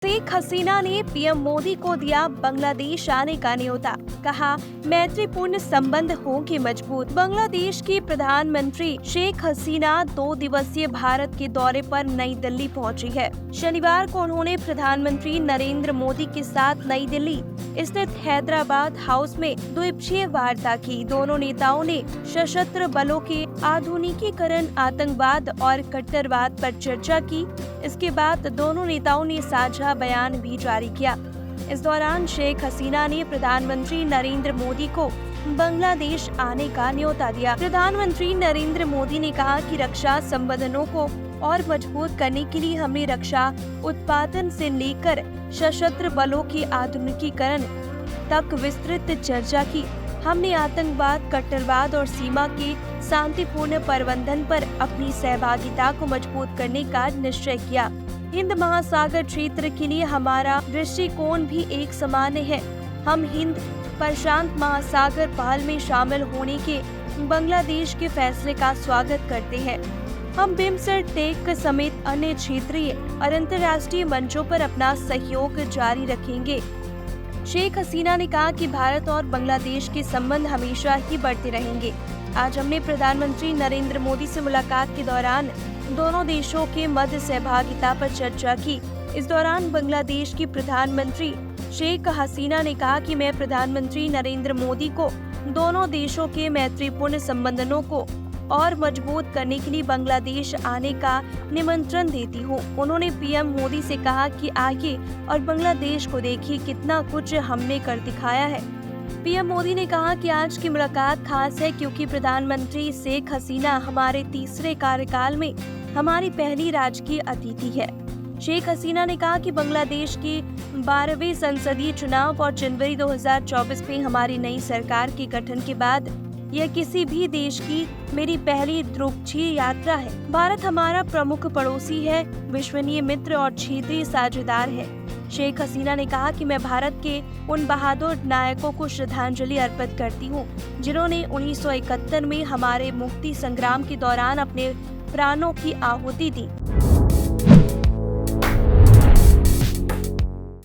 शेख हसीना ने पीएम मोदी को दिया बांग्लादेश आने का न्योता। कहा, मैत्रीपूर्ण संबंध होंगे मजबूत। बांग्लादेश की प्रधानमंत्री शेख हसीना 2 दिवसीय भारत के दौरे पर नई दिल्ली पहुंची है। शनिवार को उन्होंने प्रधानमंत्री नरेंद्र मोदी के साथ नई दिल्ली स्थित हैदराबाद हाउस में द्विपक्षीय वार्ता की। दोनों नेताओं ने सशस्त्र बलों के आधुनिकीकरण, आतंकवाद और कट्टरवाद पर चर्चा की। इसके बाद दोनों नेताओं ने साझा बयान भी जारी किया। इस दौरान शेख हसीना ने प्रधानमंत्री नरेंद्र मोदी को बांग्लादेश आने का न्योता दिया। प्रधानमंत्री नरेंद्र मोदी ने कहा कि रक्षा संबंधों को और मजबूत करने के लिए हमने रक्षा उत्पादन से लेकर सशस्त्र बलों के आधुनिकीकरण तक विस्तृत चर्चा की। हमने आतंकवाद, कट्टरवाद और सीमा के शांतिपूर्ण प्रबंधन पर अपनी सहभागिता को मजबूत करने का निश्चय किया। हिंद महासागर क्षेत्र के लिए हमारा दृष्टिकोण भी एक समान है। हम हिंद प्रशांत महासागर पहल में शामिल होने के बांग्लादेश के फैसले का स्वागत करते हैं। हम बिम्सटेक समेत अन्य क्षेत्रीय और अंतर्राष्ट्रीय मंचों पर अपना सहयोग जारी रखेंगे। शेख हसीना ने कहा कि भारत और बांग्लादेश के संबंध हमेशा ही बढ़ते रहेंगे। आज हमने प्रधानमंत्री नरेंद्र मोदी से मुलाकात के दौरान दोनों देशों के मध्य सहभागिता पर चर्चा की। इस दौरान बांग्लादेश की प्रधानमंत्री शेख हसीना ने कहा कि मैं प्रधानमंत्री नरेंद्र मोदी को दोनों देशों के मैत्रीपूर्ण संबंधों को और मजबूत करने के लिए बांग्लादेश आने का निमंत्रण देती हूँ। उन्होंने पीएम मोदी से कहा कि आइए और बांग्लादेश को देखिए, कितना कुछ हमने कर दिखाया है। पीएम मोदी ने कहा कि आज की मुलाकात खास है क्योंकि प्रधानमंत्री शेख हसीना हमारे तीसरे कार्यकाल में हमारी पहली राजकीय अतिथि है। शेख हसीना ने कहा कि बांग्लादेश के 12वें संसदीय चुनाव और जनवरी 2024 में हमारी नई सरकार के गठन के बाद यह किसी भी देश की मेरी पहली द्विपक्षीय यात्रा है। भारत हमारा प्रमुख पड़ोसी है, विश्वसनीय मित्र और क्षेत्रीय साझेदार है। शेख हसीना ने कहा कि मैं भारत के उन बहादुर नायकों को श्रद्धांजलि अर्पित करती हूँ जिन्होंने 1971 में हमारे मुक्ति संग्राम के दौरान अपने प्राणों की आहुति दी।